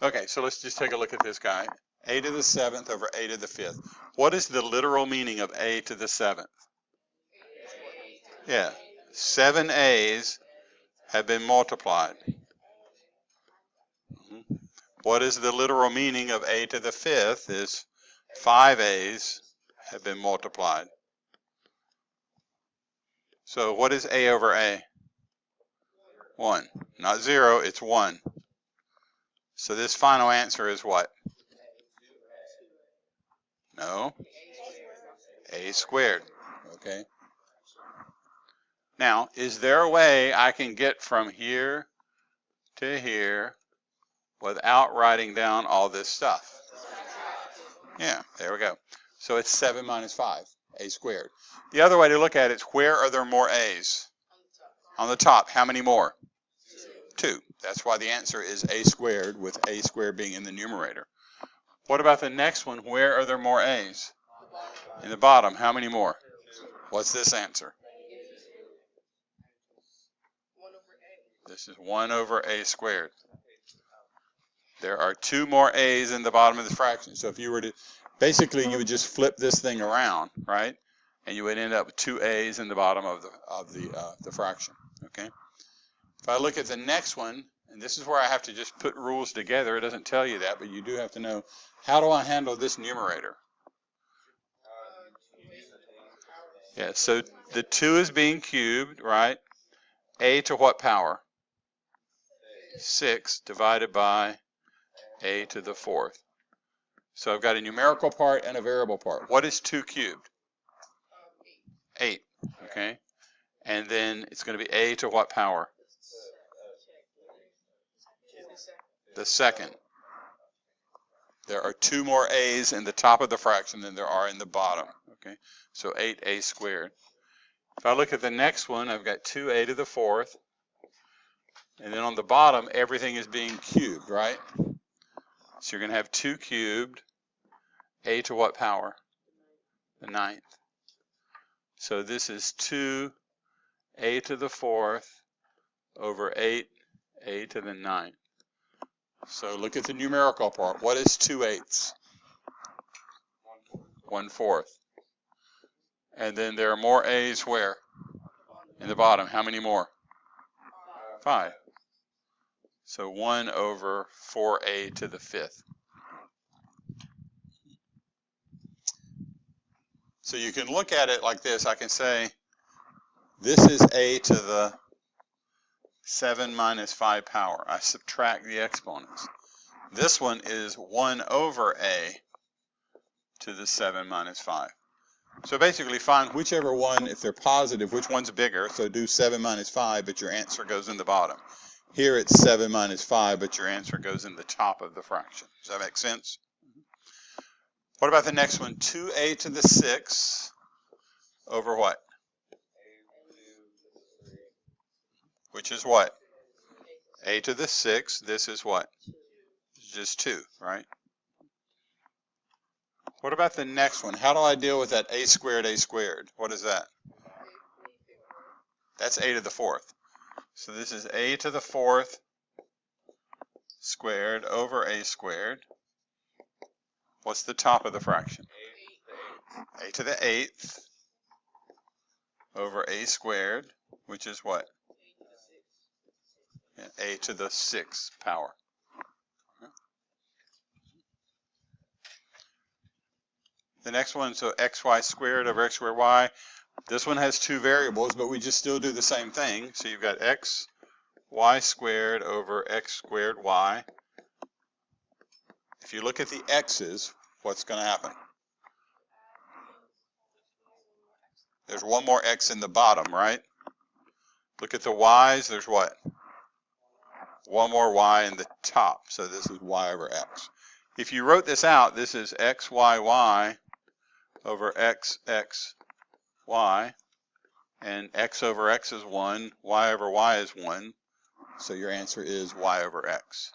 Okay, so let's just take a look at this guy. A to the 7th over A to the 5th. What is the literal meaning of A to the 7th? Yeah, 7 A's have been multiplied. What is the literal meaning of A to the 5th is 5 A's have been multiplied. So what is A over A? 1. Not 0, it's 1. So this final answer is what? No. A squared. Okay. Now, is there a way I can get from here to here without writing down all this stuff? Yeah, there we go. So it's 7 minus 5, A squared. The other way to look at it is, where are there more A's? On the top. How many more? 2. That's why the answer is A squared, with A squared being in the numerator. What about the next one? Where are there more A's? In the bottom. How many more? What's this answer? This is 1 over A squared. There are 2 more A's in the bottom of the fraction. So if you were to, basically you would just flip this thing around, right? And you would end up with 2 A's in the bottom of the fraction, okay? If I look at the next one, and this is where I have to just put rules together. It doesn't tell you that, but you do have to know, how do I handle this numerator? Yeah, so the 2 is being cubed, right? A to what power? 6 divided by A to the 4th. So I've got a numerical part and a variable part. What is 2 cubed? 8, okay? And then it's going to be A to what power? The second. There are 2 more A's in the top of the fraction than there are in the bottom, okay? So 8A squared. If I look at the next one, I've got 2A to the 4th. And then on the bottom, everything is being cubed, right? So you're going to have 2 cubed, A to what power? The 9th. So this is 2A to the 4th over 8A to the 9th. So look at the numerical part. What is 2/8? 1/4. And then there are more A's where? In the bottom. How many more? 5. So 1 over 4A to the 5th. So you can look at it like this. I can say this is A to the 7 minus 5 power. I subtract the exponents. This one is 1 over A to the 7 minus 5. So basically find whichever one, if they're positive, which one's bigger. So do 7 minus 5, but your answer goes in the bottom. Here it's 7 minus 5, but your answer goes in the top of the fraction. Does that make sense? What about the next one? 2A to the 6 over what? Which is what? A to the 6. This is what? Just 2, right? What about the next one? How do I deal with that A squared, A squared? What is that? That's A to the 4th. So this is A to the 4th squared over A squared. What's the top of the fraction? A to the 8th over A squared, which is what? A to the 6th power. The next one, so xy squared over x squared y. This one has 2 variables, but we just still do the same thing. So you've got x y squared over x squared y. If you look at the x's, what's going to happen? There's 1 more x in the bottom, right? Look at the y's, there's what? 1 more y in the top, so this is y over x. If you wrote this out, this is x, y, y over x, x, y, and x over x is 1, y over y is 1, so your answer is y over x.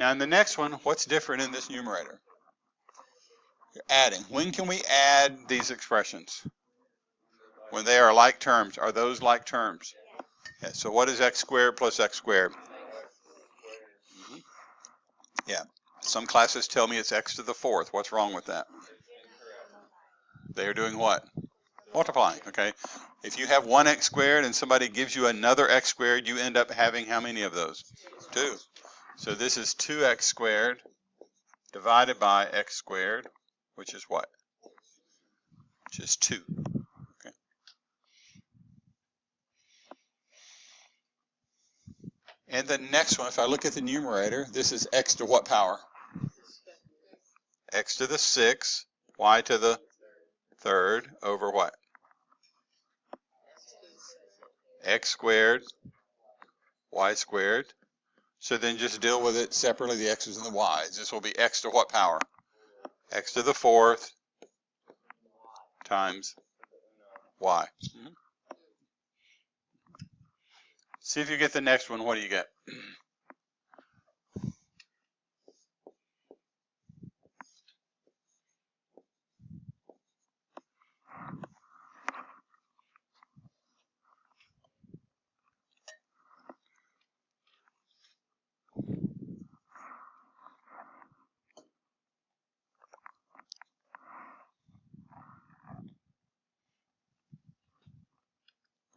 Now in the next one, what's different in this numerator? You're adding. When can we add these expressions? When they are like terms. Are those like terms? Yeah, so what is x squared plus x squared? Yeah. Some classes tell me it's x to the fourth. What's wrong with that? They are doing what? Multiplying, okay? If you have 1x squared and somebody gives you another x squared, you end up having how many of those? 2. So this is 2x squared divided by x squared, which is what? Which is 2. Okay. And the next one, if I look at the numerator, this is x to what power? X to the 6th, y to the 3rd over what? X squared, y squared. So then just deal with it separately, the x's and the y's. This will be x to what power? X to the 4th times y. See if you get the next one. What do you get?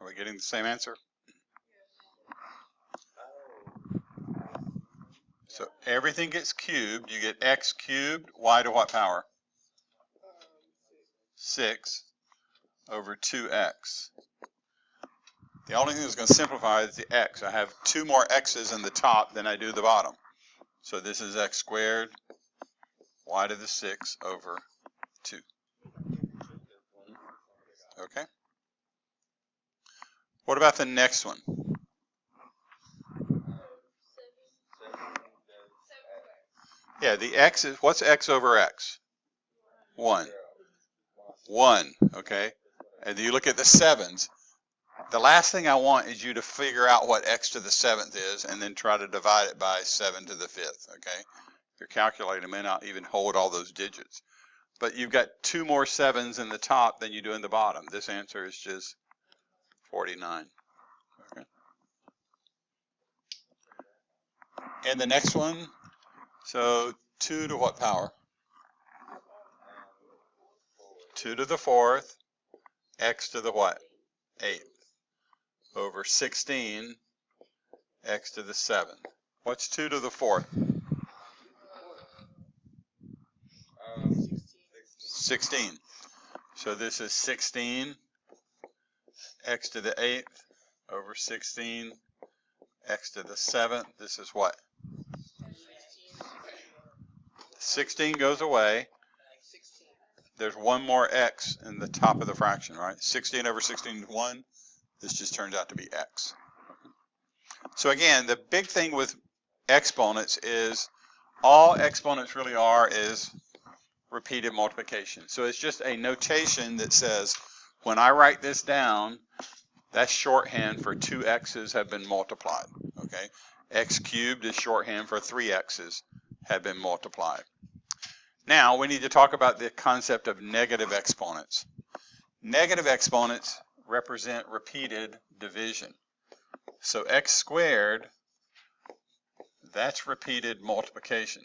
Are we getting the same answer? So everything gets cubed. You get x cubed, y to what power? 6 over 2x. The only thing that's going to simplify is the x. I have 2 more x's in the top than I do the bottom. So this is x squared, y to the 6 over 2. Okay? What about the next one? Yeah, the x is, what's x over x? 1. 1, okay? And you look at the 7s. The last thing I want is you to figure out what x to the 7th is and then try to divide it by 7 to the 5th, okay? Your calculator may not even hold all those digits. But you've got 2 more 7s in the top than you do in the bottom. This answer is just 49. Okay. And the next one, so 2 to what power? 2 to the 4th, x to the what? 8th over 16, x to the 7th. What's 2 to the 4th? 16. So this is 16, x to the 8th over 16, x to the 7th. This is what? 16 goes away. There's 1 more x in the top of the fraction, right? 16 over 16 is 1. This just turns out to be x. So again, the big thing with exponents is all exponents really are is repeated multiplication. So it's just a notation that says when I write this down, that's shorthand for 2 x's have been multiplied. Okay, x cubed is shorthand for 3 x's have been multiplied. Now we need to talk about the concept of negative exponents. Negative exponents represent repeated division. So x squared, that's repeated multiplication.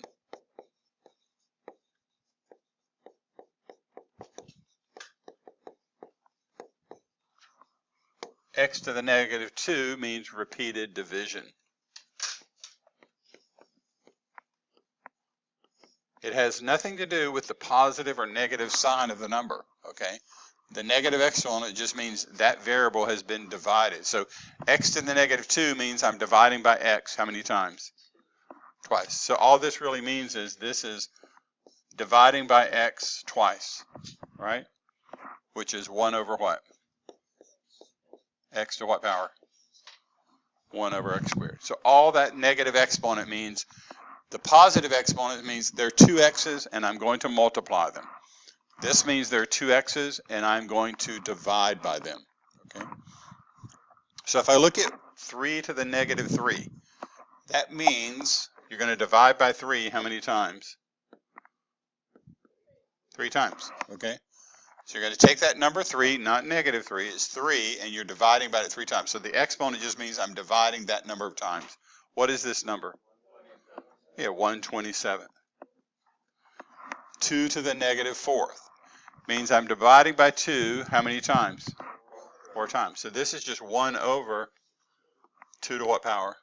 X to the negative 2 means repeated division. It has nothing to do with the positive or negative sign of the number, okay? The negative exponent just means that variable has been divided. So x to the negative 2 means I'm dividing by x how many times? Twice. So all this really means is this is dividing by x twice, right? Which is 1 over what? X to what power? 1 over x squared. So all that negative exponent means, the positive exponent means there are 2 x's and I'm going to multiply them. This means there are 2 x's and I'm going to divide by them. Okay. So if I look at 3 to the negative 3, that means you're going to divide by 3 how many times? 3 times. Okay. So you're going to take that number 3, not negative 3, it's 3, and you're dividing by it 3 times. So the exponent just means I'm dividing that number of times. What is this number? Yeah, 1/27. 2 to the negative fourth means I'm dividing by 2 how many times? 4 times. So this is just 1 over 2 to what power?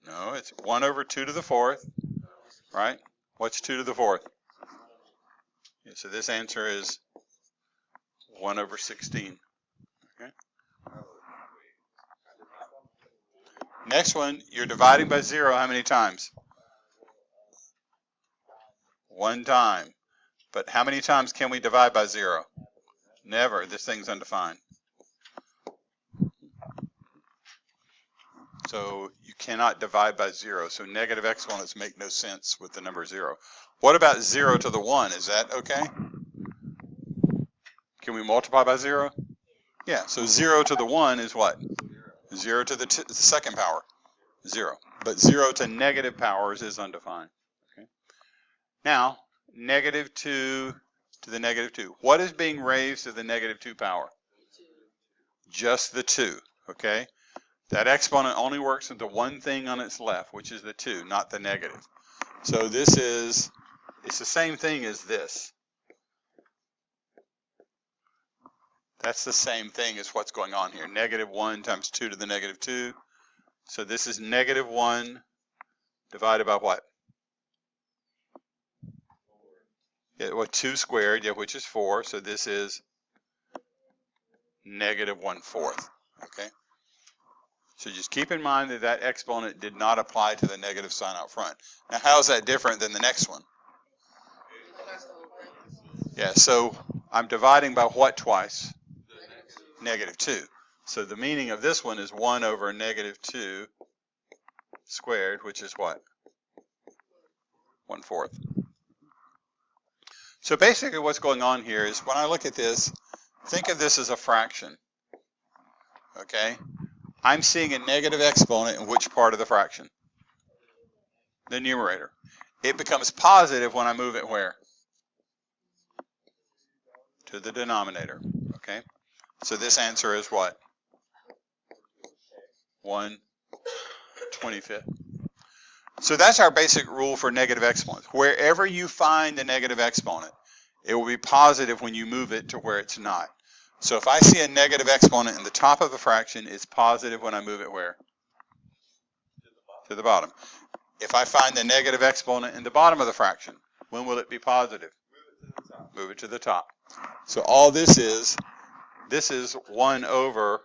No, it's 1 over 2 to the fourth, right? What's 2 to the fourth? Yeah, so this answer is 1 over 16. Okay. Next one, you're dividing by 0 how many times? 1 time. But how many times can we divide by 0? Never. This thing's undefined. So you cannot divide by 0. So negative exponents make no sense with the number 0. What about 0 to the 1? Is that okay? Can we multiply by 0? Yeah, so 0 to the 1 is what? 0 to the second power, 0. But 0 to negative powers is undefined. Okay. Now, negative 2 to the negative 2. What is being raised to the negative 2 power? Just the 2, okay? That exponent only works with the one thing on its left, which is the 2, not the negative. So this is, it's the same thing as this. That's the same thing as what's going on here. Negative 1 times 2 to the negative 2. So this is negative 1 divided by what? Yeah, well, 2 squared, yeah, which is 4. So this is negative 1/4. Okay. So just keep in mind that that exponent did not apply to the negative sign out front. Now, how is that different than the next one? Yeah, so I'm dividing by what twice? Negative 2. So the meaning of this one is 1 over negative 2 squared, which is what? 1/4. So basically what's going on here is when I look at this, think of this as a fraction. Okay? I'm seeing a negative exponent in which part of the fraction? The numerator. It becomes positive when I move it where? To the denominator. Okay? So this answer is what? 1/25. So that's our basic rule for negative exponents. Wherever you find the negative exponent, it will be positive when you move it to where it's not. So if I see a negative exponent in the top of a fraction, it's positive when I move it where? To the bottom. If I find the negative exponent in the bottom of the fraction, when will it be positive? Move it to the top. So all this is 1 over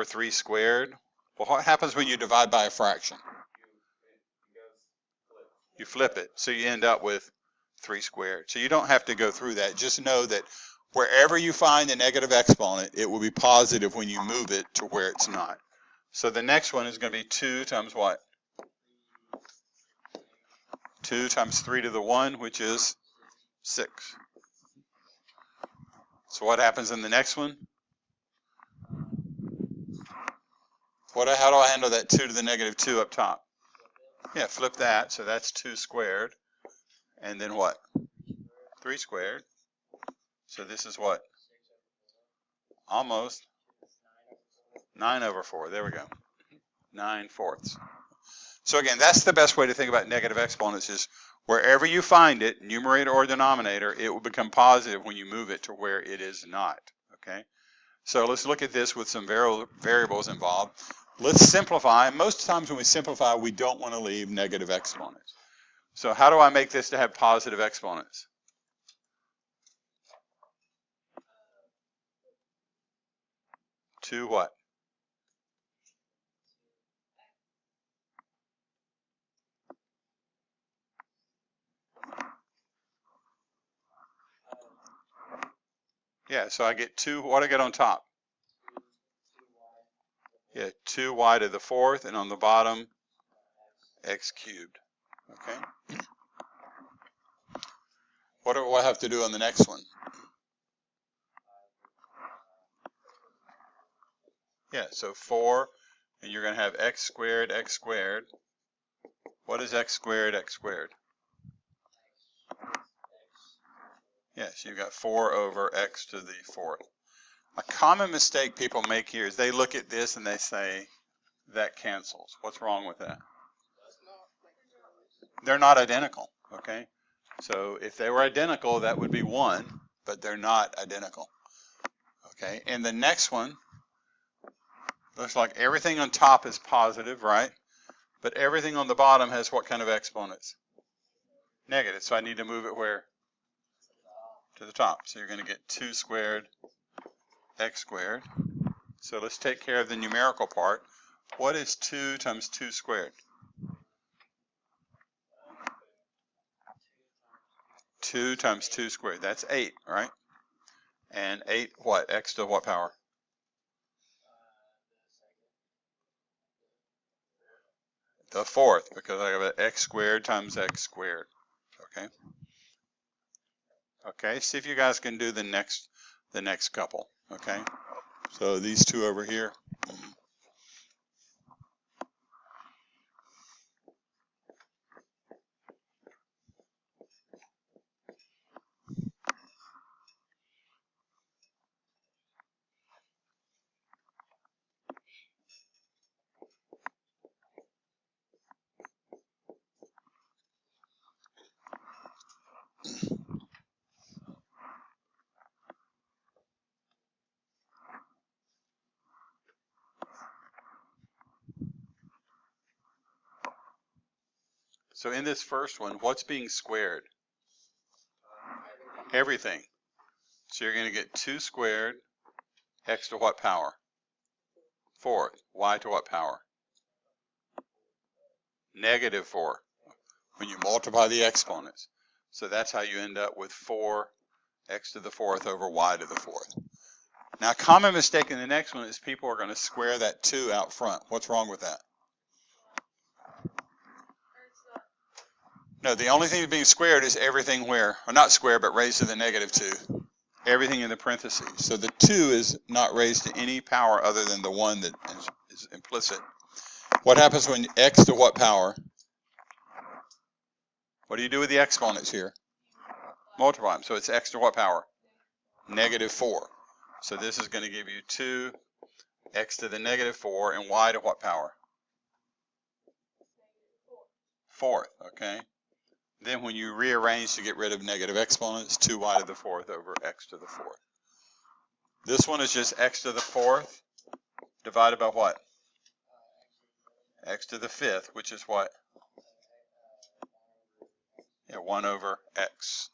3 squared. Well, what happens when you divide by a fraction? You flip it, so you end up with 3 squared. So you don't have to go through that. Just know that wherever you find a negative exponent, it will be positive when you move it to where it's not. So the next one is going to be 2 times what? 2 times 3 to the 1, which is 6. So what happens in the next one? How do I handle that 2 to the negative 2 up top? Yeah, flip that. So that's 2 squared. And then what? 3 squared. So this is what? Almost 9 over 4. There we go. 9/4. So again, that's the best way to think about negative exponents is wherever you find it, numerator or denominator, it will become positive when you move it to where it is not. Okay? So let's look at this with some variables involved. Let's simplify. Most times when we simplify, we don't want to leave negative exponents. So how do I make this to have positive exponents? To what? Yeah, so I get 2, what do I get on top? Yeah, 2y to the 4th, and on the bottom, x cubed. Okay? What do I have to do on the next one? Yeah, so 4, and you're going to have x squared, x squared. What is x squared, x squared? Yes, you've got 4 over x to the 4th. A common mistake people make here is they look at this and they say, that cancels. What's wrong with that? They're not identical, okay? So if they were identical, that would be 1, but they're not identical, okay? And the next one looks like everything on top is positive, right? But everything on the bottom has what kind of exponents? Negative. So I need to move it where? To the top. So you're going to get 2 squared x squared. So let's take care of the numerical part. What is 2 times 2 squared? 2 times 2 squared. That's 8, right? And 8 what? X to what power? The 4th, because I have an x squared times x squared. Okay. Okay. See if you guys can do the next couple. Okay. So these two over here. So in this first one, what's being squared? Everything. So you're going to get 2 squared, x to what power? 4th. Y to what power? Negative 4. When you multiply the exponents. So that's how you end up with 4 x to the 4th over y to the 4th. Now, a common mistake in the next one is people are going to square that 2 out front. What's wrong with that? No, the only thing being squared is everything where, or not squared, but raised to the negative 2. Everything in the parentheses. So the 2 is not raised to any power other than the 1 that is implicit. What happens when x to what power? What do you do with the exponents here? Multiply them. So it's x to what power? Negative 4. So this is going to give you 2 x to the negative 4 and y to what power? 4th, okay? Then when you rearrange to get rid of negative exponents, 2y to the 4th over x to the 4th. This one is just x to the 4th divided by what? X to the 5th, which is what? Yeah, 1 over x.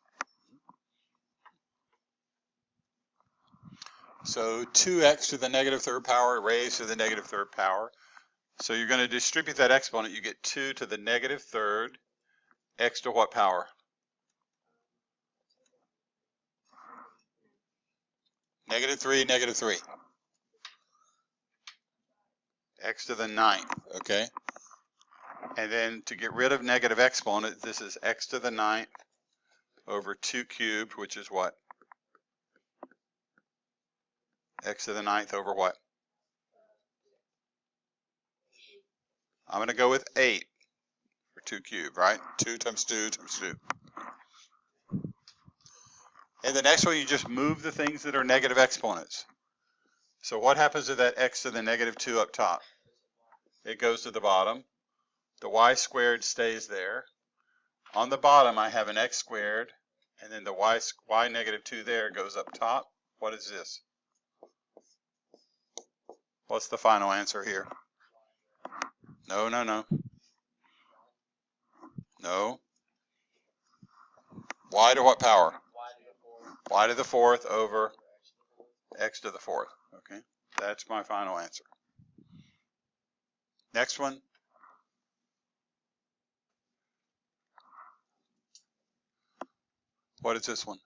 So 2x to the negative 3rd power raised to the negative 3rd power. So you're going to distribute that exponent. You get 2 to the negative 3rd, x to what power? Negative 3, negative 3. X to the 9th, okay? And then to get rid of negative exponent, this is x to the 9th over 2 cubed, which is what? X to the 9th over what? I'm going to go with 8 for 2 cubed, right? 2 times 2 times 2. And the next one, you just move the things that are negative exponents. So what happens to that x to the negative 2 up top? It goes to the bottom. The y squared stays there. On the bottom, I have an x squared, and then the y negative 2 there goes up top. What is this? What's the final answer here? No, no, no. No. Y to what power? Y to the 4th over x to the 4th. Okay, that's my final answer. Next one. What is this one?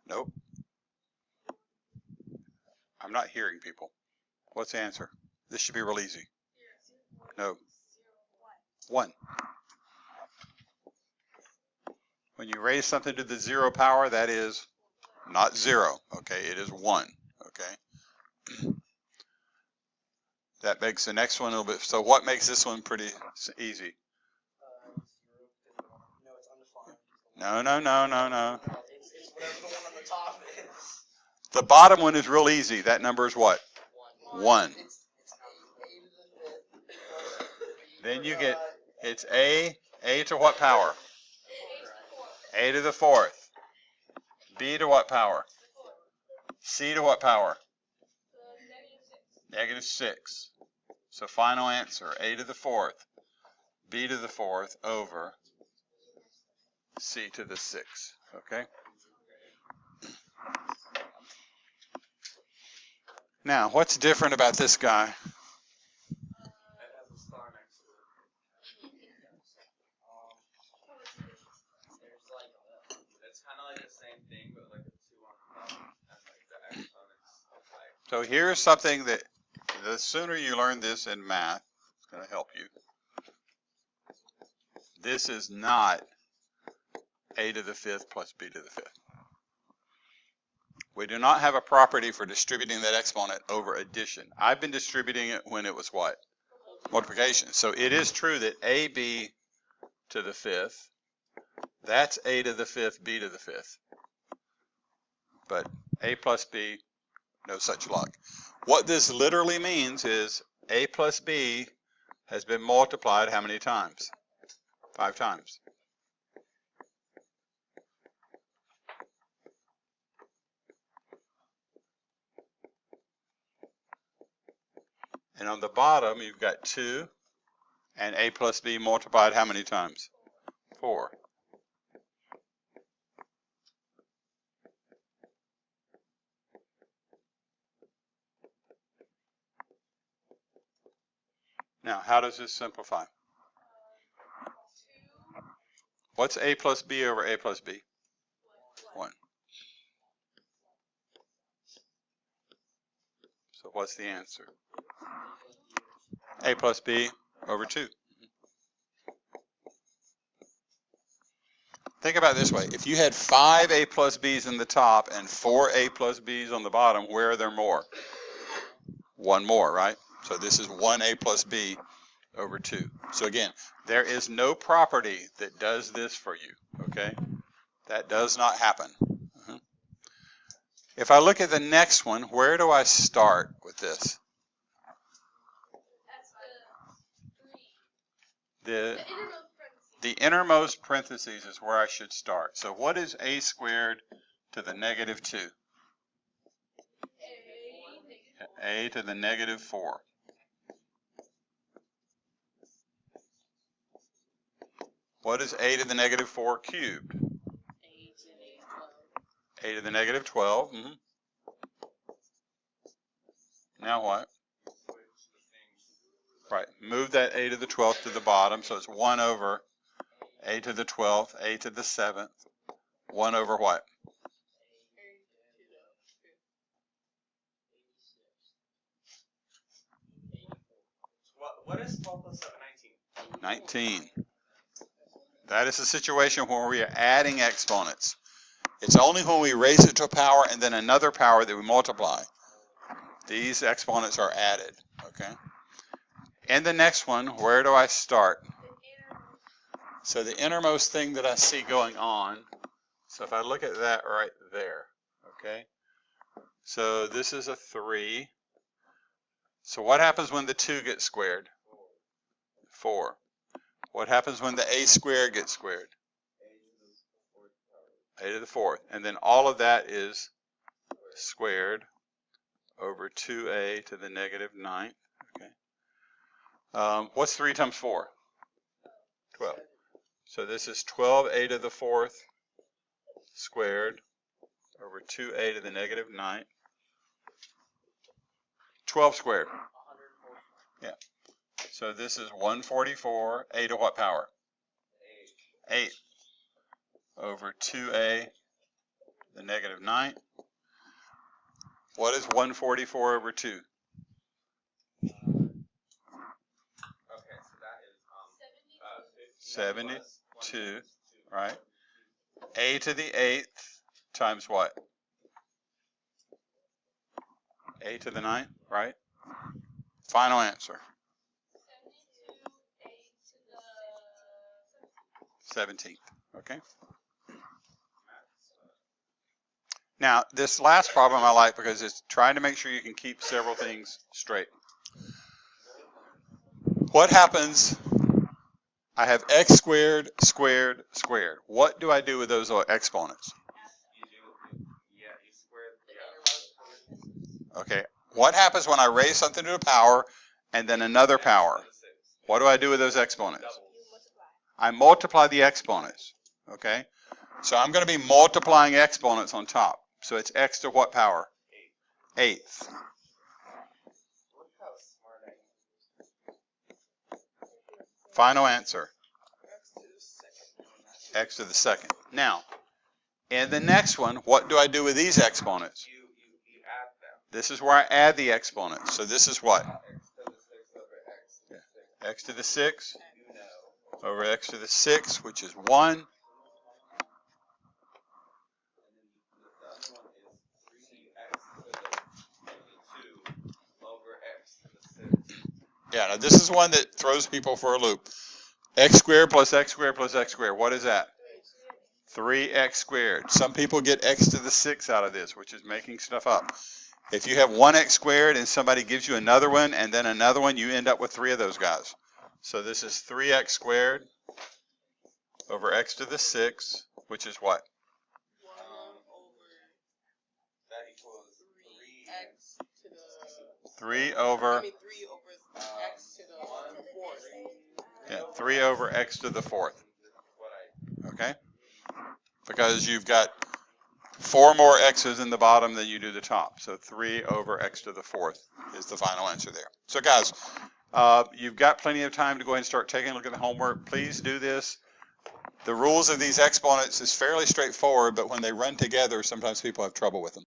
Nope. I'm not hearing people. What's the answer? This should be real easy. No. 1. When you raise something to the 0 power, that is not 0. Okay, it is 1. Okay. That makes the next one a little bit. So what makes this one pretty easy? No, no, no, no, no. It's whatever the one on the top is. The bottom one is real easy. That number is what? 1. Then you get, it's a to what power? A to the 4th. B to what power? C to what power? Negative 6. So final answer, a to the 4th, b to the 4th over c to the 6th. Okay? Now, what's different about this guy? So here's something that the sooner you learn this in math, it's going to help you. This is not a to the 5th plus b to the 5th. We do not have a property for distributing that exponent over addition. I've been distributing it when it was what? Multiplication. So it is true that ab to the 5th, that's a to the 5th, b to the 5th. But a plus b, no such luck. What this literally means is a plus b has been multiplied how many times? 5 times. And on the bottom, you've got 2, and a plus b multiplied how many times? 4. Now, how does this simplify? What's a plus b over a plus b? 1. So what's the answer? A plus b over 2. Think about it this way. If you had 5 a plus b's in the top and 4 a plus b's on the bottom, where are there more? 1 more, right? So this is 1 a plus b over 2. So again, there is no property that does this for you, okay? That does not happen. If I look at the next one, where do I start with this? The innermost parentheses is where I should start. So what is a squared to the negative 2? A to the negative 4. What is a to the negative 4 cubed? A to the negative 12. Now what? Right, move that a to the 12th to the bottom, so it's 1 over a to the 12th, a to the 7th, 1 over what? What is 12 plus 7? 19. That is a situation where we are adding exponents. It's only when we raise it to a power and then another power that we multiply. These exponents are added, okay? And the next one, where do I start? So the innermost thing that I see going on, so if I look at that right there, okay? So this is a 3. So what happens when the 2 gets squared? 4. What happens when the a squared gets squared? A to the 4th. And then all of that is squared over 2a to the negative 9th. Okay. What's 3 times 4? 12. So this is 12a to the 4th squared over 2a to the negative 9th. 12 squared. Yeah. So this is 144, a to what power? 8 over 2a, the negative 9th. What is 144 over 2? Okay, so that is 72, right? A to the 8th times what? A to the 9th, right? Final answer. 17th, okay? Now, this last problem I like because it's trying to make sure you can keep several things straight. What happens? I have x squared, squared, squared. What do I do with those exponents? You square. Okay. What happens when I raise something to a power and then another power? What do I do with those exponents? I multiply the exponents. Okay. So I'm going to be multiplying exponents on top. So it's x to what power? Eighth. Look how smart I am. Final answer. X to the second. X to the second. Now, in the next one, what do I do with these exponents? You add them. This is where I add the exponents. So this is what? X to the 6 over X to X to the 6 over x the 6. to the 6, which is 1. Yeah, now this is one that throws people for a loop. X squared plus x squared plus x squared. What is that? 3x squared. Some people get x to the 6 out of this, which is making stuff up. If you have 1x squared and somebody gives you another one and then another one, you end up with 3 of those guys. So this is 3x squared over x to the 6, which is what? That equals 3x to the 3 over, 3 over x to the 4th. yeah, 3 over x to the 4th. what I Okay? Because you've got 4 more x's in the bottom than you do the top. So 3 over x to the 4th is the final answer there. So guys, you've got plenty of time to go ahead and start taking a look at the homework. Please do this. The rules of these exponents is fairly straightforward, but when they run together, sometimes people have trouble with them.